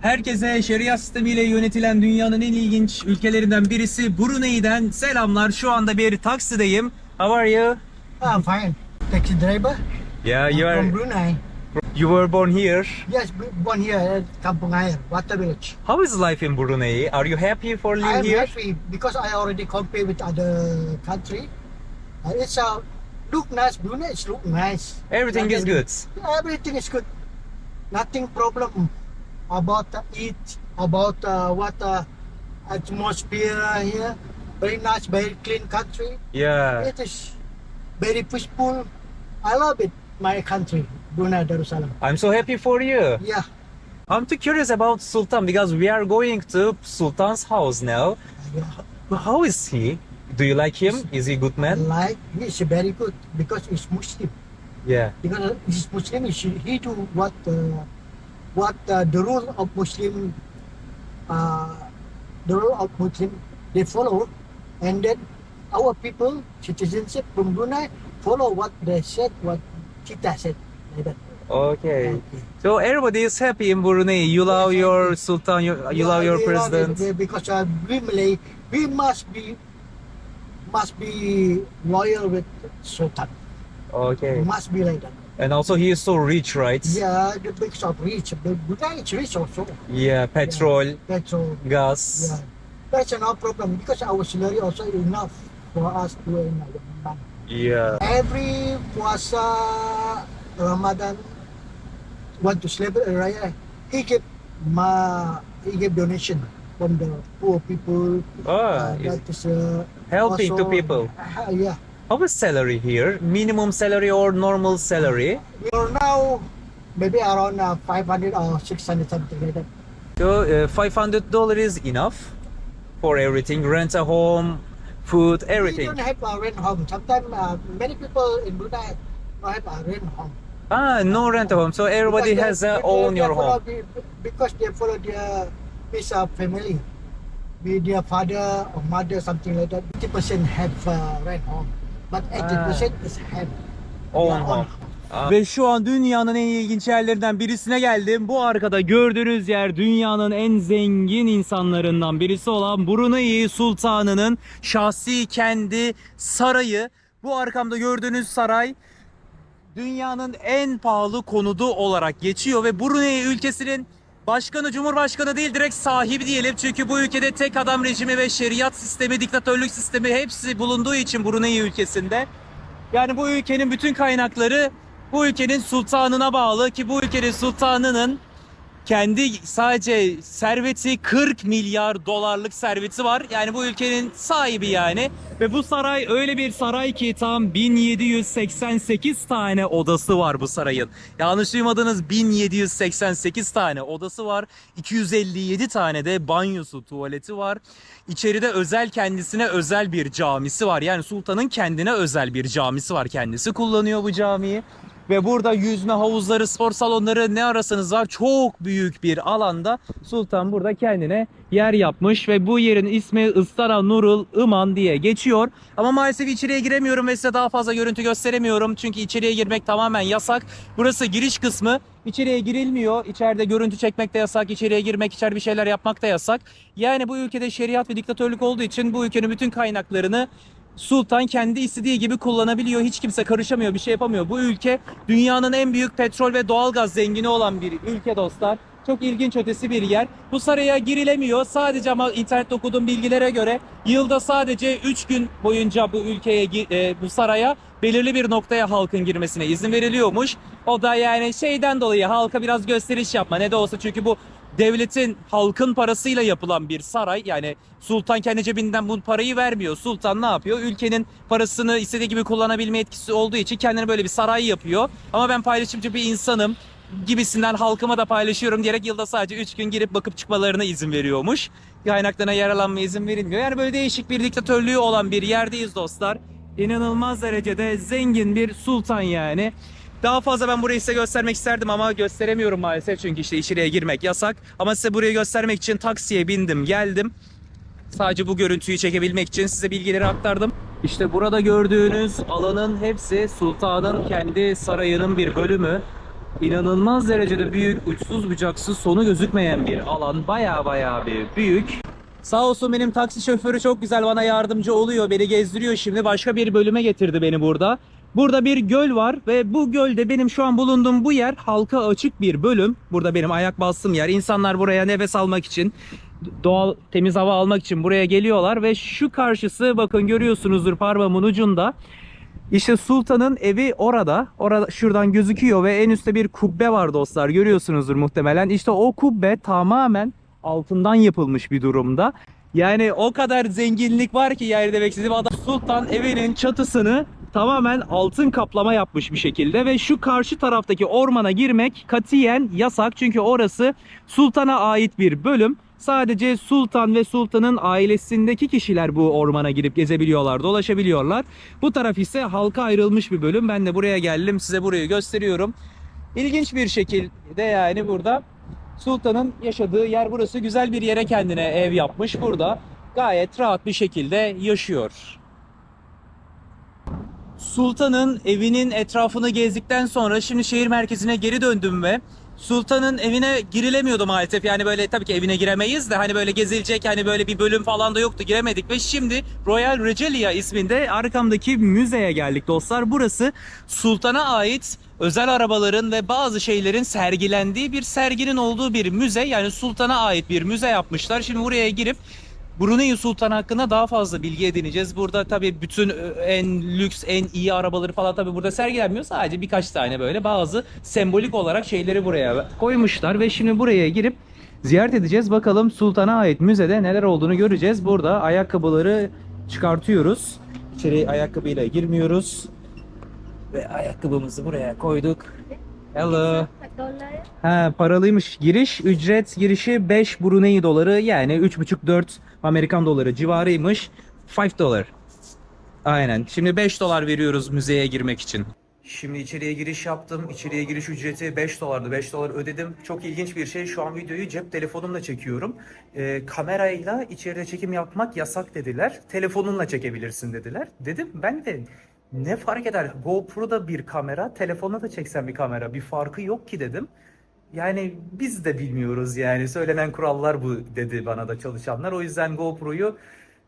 Herkese şeria sistemiyle yönetilen dünyanın en ilginç ülkelerinden birisi Brunei'den selamlar. Şu anda bir taksideyim. How are you? I'm fine. Taxi driver. Yeah, you From are. Brunei. You were born here. Yes, born here at Kampung Air, Water Village. How is life in Brunei? Are you happy for I living am here? happy because I already compare with other country. It's look nice. Brunei is look nice. Everything is good. Everything is good. Nothing problem about eat, about what atmosphere here. Very nice, very clean country. Yeah. It is very peaceful. I love it. My country, Brunei Darussalam. I'm so happy for you. Yeah. I'm too curious about Sultan because we are going to Sultan's house now. Yeah. How is he? Do you like him? Is he a good man? Like he's very good because he's Muslim. Yeah. Because he's Muslim, he do what the rule of Muslim, they follow, and then our people citizenship from Brunei follow what they said, what kita said, like that. Okay. Okay. So everybody is happy in Brunei. You love Yes, your happy. Sultan, you love your we love it, president. because we Malay, we must be loyal with Sultan. Okay. Must be like that. And also he is so rich, right? Yeah, the big shop rich. The Brunei is rich also. Yeah, petrol, Petrol. gas. Yeah. That's no problem because our salary also enough for us to earn our money. Yeah. Every puasa Ramadan want to celebrate Raya, he give donation from the poor people. Is That is helping to also, people. Yeah. How is salary here? Minimum salary or normal salary? We are now maybe around 500 or 600 something like that. So $500 is enough for everything. Rent a home, food, We everything. don't have a rent home. Sometimes many people in Brunei don't have a rent home. No rent a home. So everybody Because has they own your follow home. Because they follow his family, with their father or mother, something like that. 80% have rent home, but 80% is have Own their home. Ve şu an dünyanın en ilginç yerlerinden birisine geldim. Bu arkada gördüğünüz yer dünyanın en zengin insanlarından birisi olan Brunei Sultanı'nın şahsi kendi sarayı. Bu arkamda gördüğünüz saray dünyanın en pahalı konudu olarak geçiyor ve Brunei ülkesinin başkanı, cumhurbaşkanı değil, direkt sahibi diyelim. Çünkü bu ülkede tek adam rejimi ve şeriat sistemi, diktatörlük sistemi hepsi bulunduğu için Brunei ülkesinde. Yani bu ülkenin bütün kaynakları bu ülkenin sultanına bağlı ki bu ülkenin sultanının kendi sadece serveti 40 milyar dolarlık serveti var. Yani bu ülkenin sahibi yani. Ve bu saray öyle bir saray ki tam 1788 tane odası var bu sarayın. Yanlış duymadınız, 1788 tane odası var. 257 tane de banyosu, tuvaleti var. İçeride özel, kendisine özel bir camisi var. Yani sultanın kendine özel bir camisi var. Kendisi kullanıyor bu camiyi. Ve burada yüzme havuzları, spor salonları ne arasınız var. Çok büyük bir alanda sultan burada kendine yer yapmış. Ve bu yerin ismi Istana Nurul Iman diye geçiyor. Ama maalesef içeriye giremiyorum ve size daha fazla görüntü gösteremiyorum. Çünkü içeriye girmek tamamen yasak. Burası giriş kısmı. İçeriye girilmiyor. İçeride görüntü çekmek de yasak. İçeriye girmek, içeride bir şeyler yapmak da yasak. Yani bu ülkede şeriat ve diktatörlük olduğu için bu ülkenin bütün kaynaklarını sultan kendi istediği gibi kullanabiliyor. Hiç kimse karışamıyor, bir şey yapamıyor. Bu ülke dünyanın en büyük petrol ve doğalgaz zengini olan bir ülke dostlar. Çok ilginç ötesi bir yer. Bu saraya girilemiyor. Sadece ama internette okuduğum bilgilere göre yılda sadece 3 gün boyunca bu ülkeye, bu saraya belirli bir noktaya halkın girmesine izin veriliyormuş. O da yani şeyden dolayı halka biraz gösteriş yapma. Ne de olsa çünkü bu devletin, halkın parasıyla yapılan bir saray. Yani sultan kendi cebinden bu parayı vermiyor. Sultan ne yapıyor? Ülkenin parasını istediği gibi kullanabilme etkisi olduğu için kendine böyle bir saray yapıyor. Ama ben paylaşımcı bir insanım gibisinden halkıma da paylaşıyorum diyerek yılda sadece 3 gün girip bakıp çıkmalarına izin veriyormuş. Kaynaklarına yararlanmaya izin verilmiyor. Yani böyle değişik bir diktatörlüğü olan bir yerdeyiz dostlar. İnanılmaz derecede zengin bir sultan yani. Daha fazla ben burayı size göstermek isterdim ama gösteremiyorum maalesef çünkü işte içeriye girmek yasak. Ama size burayı göstermek için taksiye bindim, geldim. Sadece bu görüntüyü çekebilmek için size bilgileri aktardım. İşte burada gördüğünüz alanın hepsi sultanın kendi sarayının bir bölümü. İnanılmaz derecede büyük, uçsuz bucaksız, sonu gözükmeyen bir alan. Baya bir büyük. Sağ olsun benim taksi şoförü çok güzel bana yardımcı oluyor. Beni gezdiriyor şimdi. Başka bir bölüme getirdi beni burada. Burada bir göl var ve bu gölde benim şu an bulunduğum bu yer halka açık bir bölüm. Burada benim ayak bastığım yer. İnsanlar buraya nefes almak için, doğal temiz hava almak için buraya geliyorlar ve şu karşısı bakın görüyorsunuzdur parmağımın ucunda. İşte sultanın evi orada. Orada şuradan gözüküyor ve en üstte bir kubbe var dostlar. Görüyorsunuzdur muhtemelen. İşte o kubbe tamamen altından yapılmış bir durumda. Yani o kadar zenginlik var ki yani demek istediğim adam sultan evinin çatısını tamamen altın kaplama yapmış bir şekilde ve şu karşı taraftaki ormana girmek katiyen yasak çünkü orası sultana ait bir bölüm. Sadece sultan ve sultanın ailesindeki kişiler bu ormana girip gezebiliyorlar, dolaşabiliyorlar. Bu taraf ise halka ayrılmış bir bölüm. Ben de buraya geldim, size burayı gösteriyorum. İlginç bir şekilde yani burada sultanın yaşadığı yer burası. Güzel bir yere kendine ev yapmış. Burada gayet rahat bir şekilde yaşıyor. Sultanın evinin etrafını gezdikten sonra şimdi şehir merkezine geri döndüm ve Sultan'ın evine girilemiyordu maalesef. Yani böyle tabii ki evine giremeyiz de hani böyle gezilecek hani böyle bir bölüm falan da yoktu, giremedik ve şimdi Royal Regalia isminde arkamdaki müzeye geldik dostlar. Burası Sultan'a ait özel arabaların ve bazı şeylerin sergilendiği bir serginin olduğu bir müze. Yani Sultan'a ait bir müze yapmışlar. Şimdi buraya girip Brunei Sultan hakkında daha fazla bilgi edineceğiz. Burada tabii bütün en lüks, en iyi arabaları falan tabii burada sergilenmiyor. Sadece birkaç tane böyle bazı sembolik olarak şeyleri buraya koymuşlar ve şimdi buraya girip ziyaret edeceğiz. Bakalım Sultan'a ait müzede neler olduğunu göreceğiz. Burada ayakkabıları çıkartıyoruz. İçeri ayakkabıyla girmiyoruz. Ve ayakkabımızı buraya koyduk. Hello. Ha, paralıymış. Girişi 5 Brunei doları yani 3,5-4 Amerikan doları civarıymış. 5 dolar. Aynen. Şimdi 5 dolar veriyoruz müzeye girmek için. Şimdi içeriye giriş yaptım. İçeriye giriş ücreti 5 dolardı. 5 dolar ödedim. Çok ilginç bir şey. Şu an videoyu cep telefonumla çekiyorum. Kamerayla içeride çekim yapmak yasak dediler. Telefonunla çekebilirsin dediler. Dedim ben de ne fark eder? GoPro'da bir kamera, telefonla da çeksen bir kamera. Bir farkı yok ki dedim. Yani biz de bilmiyoruz yani. Söylenen kurallar bu dedi bana da çalışanlar. O yüzden GoPro'yu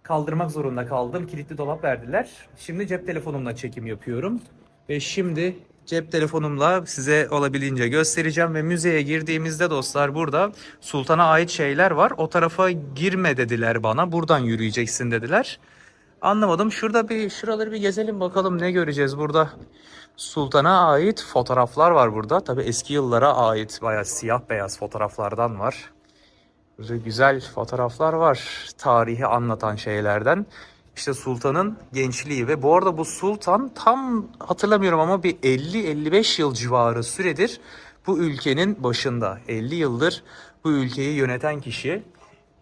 kaldırmak zorunda kaldım. Kilitli dolap verdiler. Şimdi cep telefonumla çekim yapıyorum. Ve şimdi cep telefonumla size olabildiğince göstereceğim. Ve müzeye girdiğimizde dostlar burada sultana ait şeyler var. O tarafa girme dediler bana. Buradan yürüyeceksin dediler. Anlamadım. Şuraları bir gezelim bakalım ne göreceğiz burada. Sultana ait fotoğraflar var burada. Tabii eski yıllara ait bayağı siyah beyaz fotoğraflardan var. Böyle güzel fotoğraflar var. Tarihi anlatan şeylerden. İşte sultanın gençliği ve bu arada bu sultan tam hatırlamıyorum ama bir 50-55 yıl civarı süredir bu ülkenin başında. 50 yıldır bu ülkeyi yöneten kişi.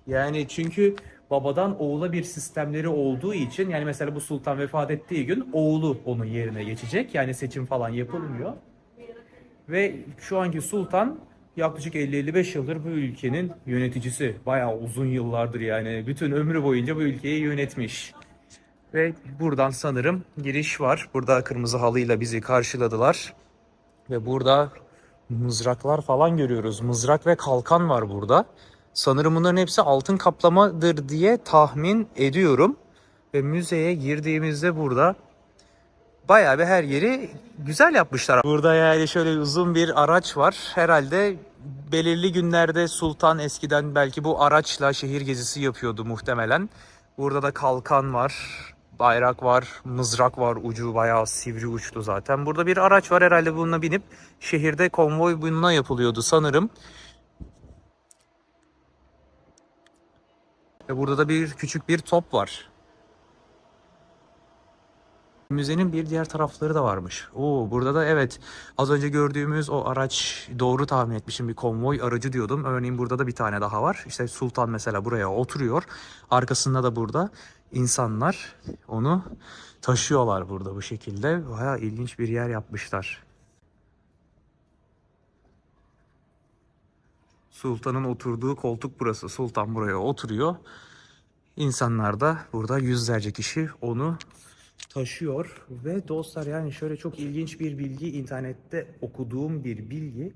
Yani çünkü babadan oğula bir sistemleri olduğu için yani mesela bu sultan vefat ettiği gün oğlu onun yerine geçecek. Yani seçim falan yapılmıyor. Ve şu anki sultan yaklaşık 50-55 yıldır bu ülkenin yöneticisi. Bayağı uzun yıllardır yani bütün ömrü boyunca bu ülkeyi yönetmiş. Ve buradan sanırım giriş var. Burada kırmızı halıyla bizi karşıladılar. Ve burada mızraklar falan görüyoruz. Mızrak ve kalkan var burada. Sanırım bunların hepsi altın kaplamadır diye tahmin ediyorum. Ve müzeye girdiğimizde burada bayağı bir her yeri güzel yapmışlar. Burada yani şöyle uzun bir araç var. Herhalde belirli günlerde sultan eskiden belki bu araçla şehir gezisi yapıyordu muhtemelen. Burada da kalkan var, bayrak var, mızrak var, ucu bayağı sivri uçlu zaten. Burada bir araç var herhalde bununla binip şehirde konvoy bununla yapılıyordu sanırım. Ve burada da küçük bir top var. Müzenin bir diğer tarafları da varmış. Oo, burada da evet az önce gördüğümüz o araç doğru tahmin etmişim bir konvoy aracı diyordum. Örneğin burada da bir tane daha var. İşte sultan mesela buraya oturuyor. Arkasında da burada insanlar onu taşıyorlar burada bu şekilde. Bayağı ilginç bir yer yapmışlar. Sultanın oturduğu koltuk burası. Sultan buraya oturuyor. İnsanlar da burada yüzlerce kişi onu taşıyor ve dostlar yani şöyle çok ilginç bir bilgi, internette okuduğum bir bilgi.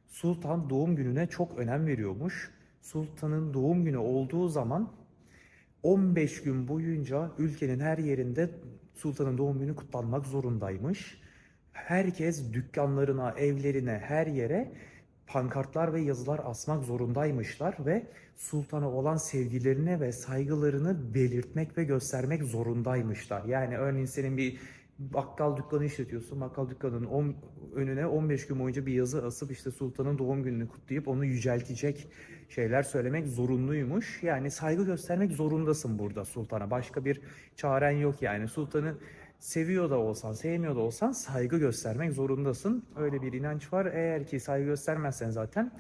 Sultan doğum gününe çok önem veriyormuş. Sultanın doğum günü olduğu zaman 15 gün boyunca ülkenin her yerinde sultanın doğum günü kutlanmak zorundaymış. Herkes dükkanlarına, evlerine, her yere pankartlar ve yazılar asmak zorundaymışlar ve sultana olan sevgilerini ve saygılarını belirtmek ve göstermek zorundaymışlar. Yani örneğin senin bir bakkal dükkanı işletiyorsun. Bakkal dükkanının önüne 15 gün boyunca bir yazı asıp işte sultanın doğum gününü kutlayıp onu yüceltecek şeyler söylemek zorunluymuş. Yani saygı göstermek zorundasın burada sultana. Başka bir çaren yok yani. Sultanı seviyor da olsan, sevmiyor da olsan saygı göstermek zorundasın. Öyle bir inanç var. Eğer ki saygı göstermezsen zaten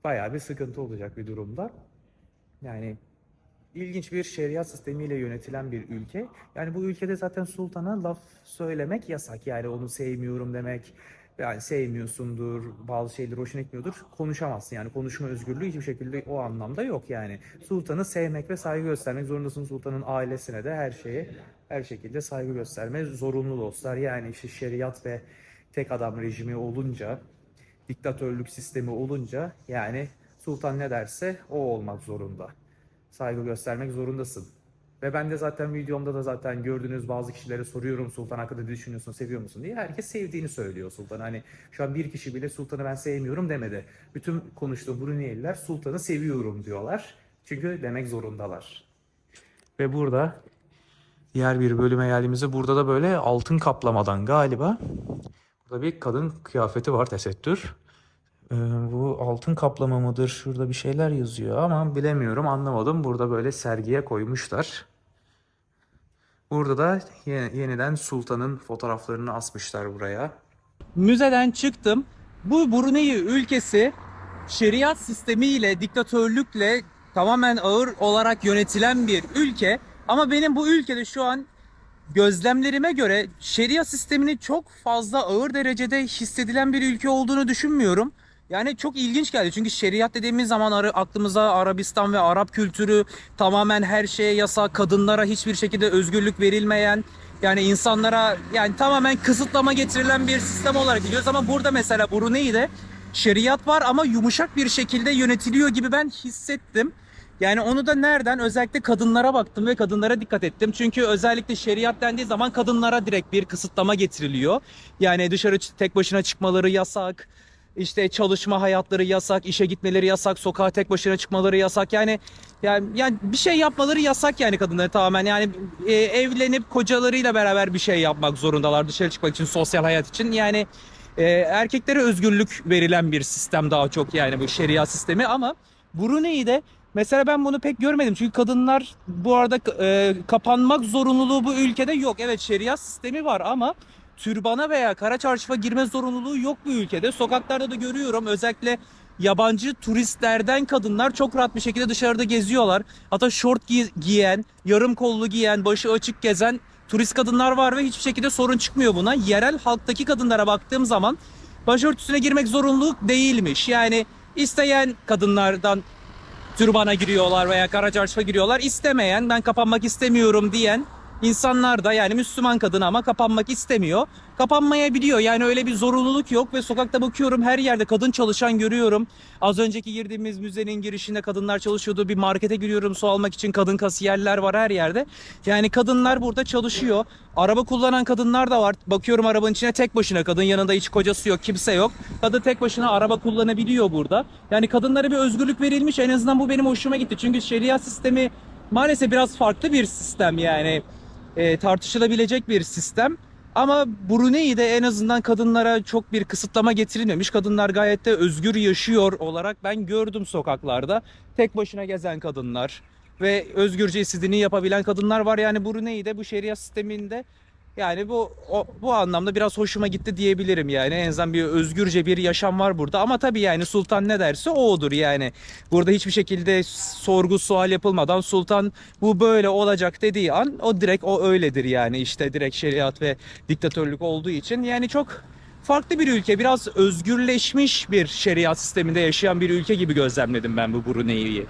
bayağı bir sıkıntı olacak bir durumda. Yani ilginç bir şeriat sistemiyle yönetilen bir ülke. Yani bu ülkede zaten sultana laf söylemek yasak. Yani onu sevmiyorum demek, yani sevmiyorsundur, bazı şeyler hoşuna gitmiyordur. Konuşamazsın yani konuşma özgürlüğü hiçbir şekilde o anlamda yok yani. Sultanı sevmek ve saygı göstermek zorundasın. Sultanın ailesine de her şeye her şekilde saygı gösterme zorunlu dostlar. Yani işte şeriat ve tek adam rejimi olunca, diktatörlük sistemi olunca yani sultan ne derse o olmak zorunda. Saygı göstermek zorundasın. Ve ben de zaten videomda da zaten gördüğünüz bazı kişilere soruyorum sultan hakkında ne düşünüyorsun, seviyor musun diye. Herkes sevdiğini söylüyor sultanı. Hani şu an bir kişi bile sultanı ben sevmiyorum demedi. Bütün konuştuğum Brunei'liler sultanı seviyorum diyorlar. Çünkü demek zorundalar. Ve burada diğer bir bölüme geldiğimizde burada da böyle altın kaplamadan galiba burada bir kadın kıyafeti var, tesettür. Bu altın kaplama mıdır? Şurada bir şeyler yazıyor ama bilemiyorum, anlamadım. Burada böyle sergiye koymuşlar. Burada da yeniden sultanın fotoğraflarını asmışlar buraya. Müzeden çıktım. Bu Brunei ülkesi şeriat sistemiyle, diktatörlükle tamamen ağır olarak yönetilen bir ülke. Ama benim bu ülkede şu an gözlemlerime göre şeriat sistemini çok fazla ağır derecede hissedilen bir ülke olduğunu düşünmüyorum. Yani çok ilginç geldi çünkü şeriat dediğimiz zaman aklımıza Arabistan ve Arap kültürü, tamamen her şeye yasak, kadınlara hiçbir şekilde özgürlük verilmeyen, yani insanlara yani tamamen kısıtlama getirilen bir sistem olarak biliyoruz. Ama burada mesela Brunei'de şeriat var ama yumuşak bir şekilde yönetiliyor gibi ben hissettim. Yani onu da nereden? Özellikle kadınlara baktım ve kadınlara dikkat ettim. Çünkü özellikle şeriat dendiği zaman kadınlara direkt bir kısıtlama getiriliyor. Yani dışarı tek başına çıkmaları yasak. İşte çalışma hayatları yasak, işe gitmeleri yasak, sokağa tek başına çıkmaları yasak. Yani bir şey yapmaları yasak yani kadınları tamamen. Yani evlenip kocalarıyla beraber bir şey yapmak zorundalar dışarı çıkmak için, sosyal hayat için. Yani erkeklere özgürlük verilen bir sistem daha çok yani bu şeriat sistemi. Ama Brunei'de mesela ben bunu pek görmedim. Çünkü kadınlar bu arada kapanmak zorunluluğu bu ülkede yok. Evet, şeriat sistemi var ama türbana veya kara çarşıfa girme zorunluluğu yok bu ülkede. Sokaklarda da görüyorum, özellikle yabancı turistlerden kadınlar çok rahat bir şekilde dışarıda geziyorlar. Hatta şort giyen, yarım kollu giyen, başı açık gezen turist kadınlar var ve hiçbir şekilde sorun çıkmıyor buna. Yerel halktaki kadınlara baktığım zaman başörtüsüne girmek zorunluluk değilmiş. Yani isteyen kadınlardan türbana giriyorlar veya kara çarşıfa giriyorlar. İstemeyen, ben kapanmak istemiyorum diyen insanlar da, yani Müslüman kadın ama kapanmak istemiyor, kapanmayabiliyor. Yani öyle bir zorunluluk yok ve sokakta bakıyorum her yerde kadın çalışan görüyorum. Az önceki girdiğimiz müzenin girişinde kadınlar çalışıyordu. Bir markete giriyorum, su almak için kadın kasiyerler var her yerde. Yani kadınlar burada çalışıyor. Araba kullanan kadınlar da var. Bakıyorum arabanın içine tek başına kadın, yanında hiç kocası yok, kimse yok. Kadın tek başına araba kullanabiliyor burada. Yani kadınlara bir özgürlük verilmiş. En azından bu benim hoşuma gitti. Çünkü şeriat sistemi maalesef biraz farklı bir sistem yani. Tartışılabilecek bir sistem. Ama Brunei'de en azından kadınlara çok bir kısıtlama getirilmemiş. Kadınlar gayet de özgür yaşıyor olarak ben gördüm sokaklarda. Tek başına gezen kadınlar ve özgürce istediğini yapabilen kadınlar var. Yani Brunei'de bu şeriat sisteminde yani bu anlamda biraz hoşuma gitti diyebilirim yani. En azından bir özgürce bir yaşam var burada. Ama tabii yani sultan ne derse o odur yani. Burada hiçbir şekilde sorgu sual yapılmadan sultan bu böyle olacak dediği an o direkt o öyledir yani. İşte direkt şeriat ve diktatörlük olduğu için yani çok farklı bir ülke. Biraz özgürleşmiş bir şeriat sisteminde yaşayan bir ülke gibi gözlemledim ben bu Brunei'yi.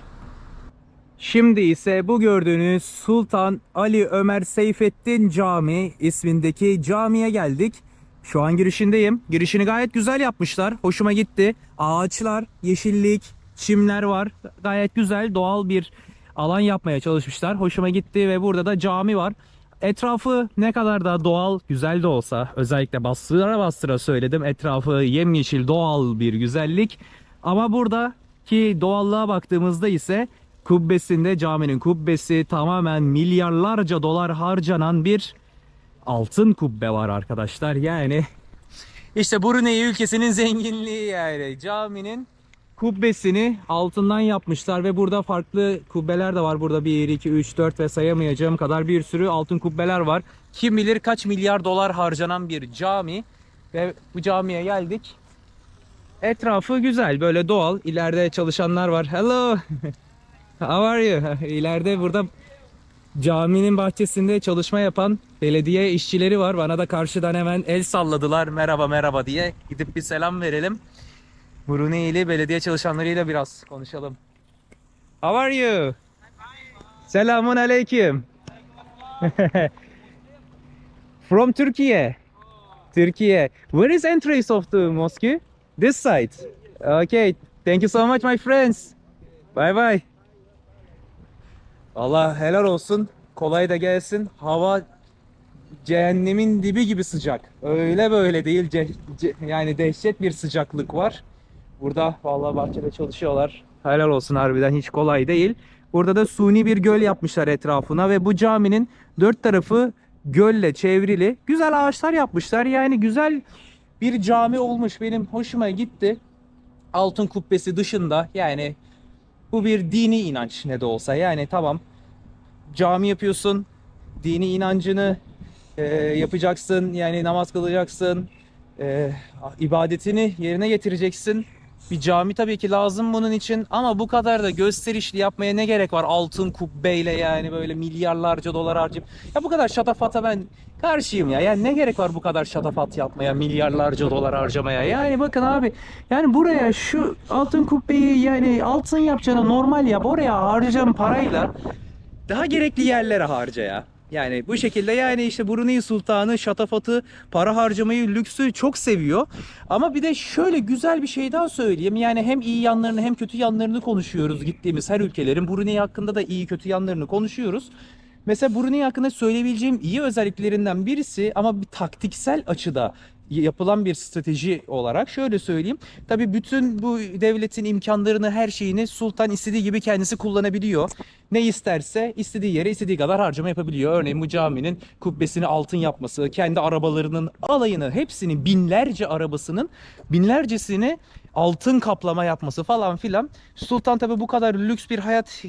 Şimdi ise bu gördüğünüz Sultan Ali Ömer Seyfettin Camii ismindeki camiye geldik. Şu an girişindeyim. Girişini gayet güzel yapmışlar. Hoşuma gitti. Ağaçlar, yeşillik, çimler var. Gayet güzel, doğal bir alan yapmaya çalışmışlar. Hoşuma gitti ve burada da cami var. Etrafı ne kadar da doğal, güzel de olsa, özellikle bastıra bastıra söyledim. Etrafı yemyeşil, doğal bir güzellik. Ama buradaki doğallığa baktığımızda ise kubbesinde, caminin kubbesi tamamen milyarlarca dolar harcanan bir altın kubbe var arkadaşlar. Yani işte Brunei ülkesinin zenginliği yani. Caminin kubbesini altından yapmışlar ve burada farklı kubbeler de var. Burada 1, 2, 3, 4 ve sayamayacağım kadar bir sürü altın kubbeler var. Kim bilir kaç milyar dolar harcanan bir cami. Ve bu camiye geldik. Etrafı güzel, böyle doğal. İleride çalışanlar var. Hello. How are you? İleride burada caminin bahçesinde çalışma yapan belediye işçileri var. Bana da karşıdan hemen el salladılar. Merhaba merhaba diye. Gidip bir selam verelim. Brunei'li belediye çalışanlarıyla biraz konuşalım. How are you? Selamun aleyküm. From Turkey. Turkey. Where is entrance of the mosque? This side. Okay. Thank you so much my friends. Bye bye. Allah helal olsun. Kolay da gelsin. Hava cehennemin dibi gibi sıcak. Öyle böyle değil. Yani dehşet bir sıcaklık var. Burada vallahi bahçede çalışıyorlar. Helal olsun, harbiden hiç kolay değil. Burada da suni bir göl yapmışlar etrafına ve bu caminin dört tarafı gölle çevrili. Güzel ağaçlar yapmışlar. Yani güzel bir cami olmuş. Benim hoşuma gitti. Altın kubbesi dışında, yani bu bir dini inanç ne de olsa. Yani tamam, cami yapıyorsun, dini inancını yapacaksın, yani namaz kılacaksın, ibadetini yerine getireceksin. Bir cami tabii ki lazım bunun için, ama bu kadar da gösterişli yapmaya ne gerek var altın kubbeyle, yani böyle milyarlarca dolar harcayıp. Ya bu kadar şatafata ben karşıyım ya. Yani ne gerek var bu kadar şatafat yapmaya, milyarlarca dolar harcamaya? Yani bakın abi, yani buraya şu altın kubbeyi, yani altın yapacağına normal yap, oraya harcayacağım parayla daha gerekli yerlere harca ya. Yani bu şekilde, yani işte Brunei Sultanı şatafatı, para harcamayı, lüksü çok seviyor. Ama bir de şöyle güzel bir şey daha söyleyeyim. Yani hem iyi yanlarını hem kötü yanlarını konuşuyoruz gittiğimiz her ülkelerin. Brunei hakkında da iyi kötü yanlarını konuşuyoruz. Mesela Brunei hakkında söyleyebileceğim iyi özelliklerinden birisi, ama bir taktiksel açıda yapılan bir strateji olarak şöyle söyleyeyim. Tabii bütün bu devletin imkanlarını, her şeyini sultan istediği gibi kendisi kullanabiliyor. Ne isterse istediği yere istediği kadar harcama yapabiliyor. Örneğin bu caminin kubbesini altın yapması, kendi arabalarının alayını, hepsini, binlerce arabasının binlercesini altın kaplama yapması falan filan. Sultan tabi bu kadar lüks bir hayat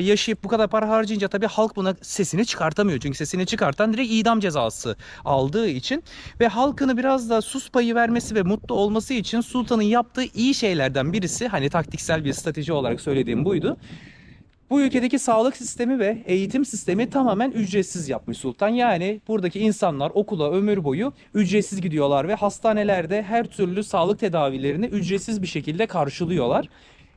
yaşayıp bu kadar para harcayınca tabi halk buna sesini çıkartamıyor. Çünkü sesini çıkartan direkt idam cezası aldığı için ve halkını biraz da sus payı vermesi ve mutlu olması için sultanın yaptığı iyi şeylerden birisi, hani taktiksel bir strateji olarak söylediğim buydu. Bu ülkedeki sağlık sistemi ve eğitim sistemi tamamen ücretsiz yapmış sultan. Yani buradaki insanlar okula ömür boyu ücretsiz gidiyorlar ve hastanelerde her türlü sağlık tedavilerini ücretsiz bir şekilde karşılıyorlar.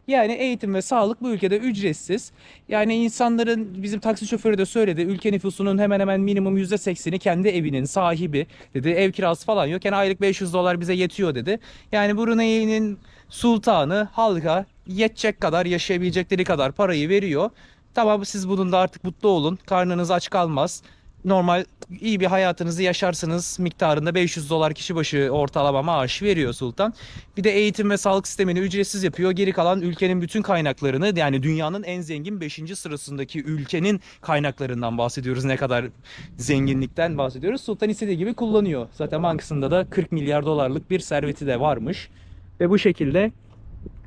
Yani eğitim ve sağlık bu ülkede ücretsiz. Yani insanların, bizim taksi şoförü de söyledi, ülke nüfusunun hemen hemen minimum %80'i kendi evinin sahibi dedi. Ev kirası falan yok. Yani aylık 500 dolar bize yetiyor dedi. Yani Brunei'nin sultanı halka yetecek kadar, yaşayabilecekleri kadar parayı veriyor. Tamam, siz bunun da artık mutlu olun. Karnınız aç kalmaz. Normal iyi bir hayatınızı yaşarsınız miktarında 500 dolar kişi başı ortalama maaş veriyor sultan. Bir de eğitim ve sağlık sistemini ücretsiz yapıyor. Geri kalan ülkenin bütün kaynaklarını, yani dünyanın en zengin 5. sırasındaki ülkenin kaynaklarından bahsediyoruz. Ne kadar zenginlikten bahsediyoruz. Sultan istediği gibi kullanıyor. Zaten bankasında da 40 milyar dolarlık bir serveti de varmış. Ve bu şekilde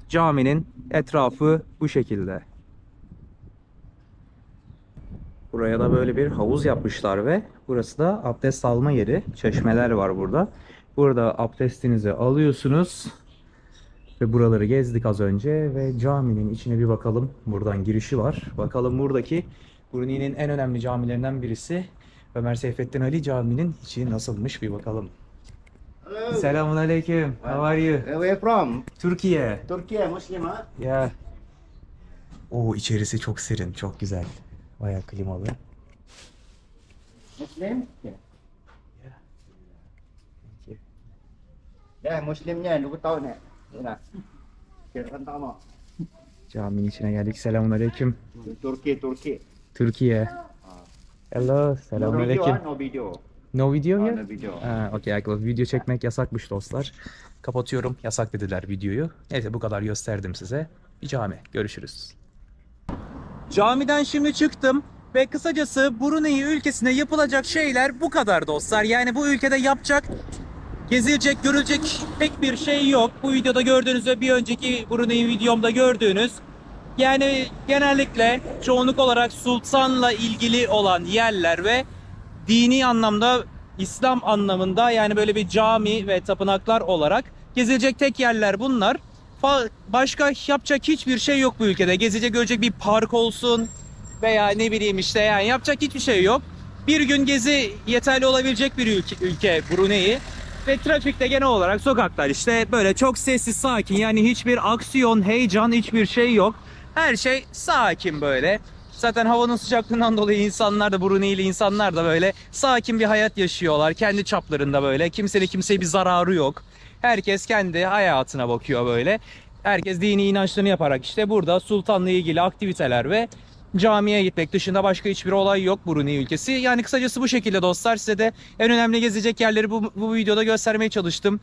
caminin etrafı bu şekilde. Buraya da böyle bir havuz yapmışlar ve burası da abdest alma yeri. Çeşmeler var burada. Burada abdestinizi alıyorsunuz. Ve buraları gezdik az önce ve caminin içine bir bakalım. Buradan girişi var. Bakalım buradaki Brunei'nin en önemli camilerinden birisi Ömer Seyfettin Ali Camii'nin içi nasılmış bir bakalım. Hello. Selamun aleyküm. How are you? Where are you from? Türkiye. Turkey, Muslim, huh? Yeah. Oo, içerisi çok serin, çok güzel. Bayağı klimalı. Muslim? Ya Muslimnya 2 tahun ni. Nah. Kira pertama. Caminin içine geldik. Selamünaleyküm. Turki. Türkiye. Hello. No video, Selamünaleyküm. no video. No video Ah, here? no video. Okey, video çekmek yasakmış dostlar. Kapatıyorum. Yasak dediler videoyu. Neyse, bu kadar gösterdim size. Bir cami. Görüşürüz. Camiden şimdi çıktım ve kısacası Brunei ülkesine yapılacak şeyler bu kadar dostlar. Yani bu ülkede yapacak, gezilecek, görülecek pek bir şey yok. Bu videoda gördüğünüz ve bir önceki Brunei videomda gördüğünüz, yani genellikle çoğunluk olarak sultanla ilgili olan yerler ve dini anlamda, İslam anlamında, yani böyle bir cami ve tapınaklar olarak gezilecek tek yerler bunlar. Başka yapacak hiçbir şey yok bu ülkede. Gezilecek, görecek bir park olsun veya ne bileyim işte, yani yapacak hiçbir şey yok. Bir gün gezi yeterli olabilecek bir ülke Brunei. Ve trafikte genel olarak sokaklar işte böyle çok sessiz, sakin, yani hiçbir aksiyon, heyecan, hiçbir şey yok. Her şey sakin böyle. Zaten havanın sıcaklığından dolayı insanlar da, Brunei'li insanlar da böyle sakin bir hayat yaşıyorlar. Kendi çaplarında böyle. Kimsenin kimseye bir zararı yok. Herkes kendi hayatına bakıyor böyle. Herkes dini inançlarını yaparak işte burada sultanla ilgili aktiviteler ve camiye gitmek dışında başka hiçbir olay yok Brunei ülkesi. Yani kısacası bu şekilde dostlar. Size de en önemli gezecek yerleri bu videoda göstermeye çalıştım.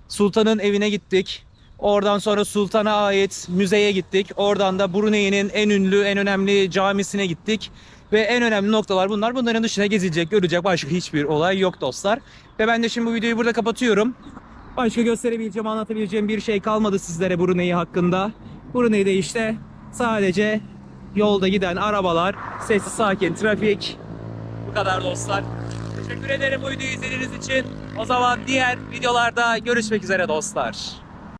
Sultanın evine gittik. Oradan sonra sultana ait müzeye gittik. Oradan da Brunei'nin en ünlü, en önemli camisine gittik. Ve en önemli noktalar bunlar. Bunların dışına gezilecek, görecek başka hiçbir olay yok dostlar. Ve ben de şimdi bu videoyu burada kapatıyorum. Başka gösterebileceğim, anlatabileceğim bir şey kalmadı sizlere Brunei hakkında. Brunei'de işte sadece yolda giden arabalar, sessiz sakin trafik. Bu kadar dostlar. Teşekkür ederim bu videoyu izlediğiniz için. O zaman diğer videolarda görüşmek üzere dostlar.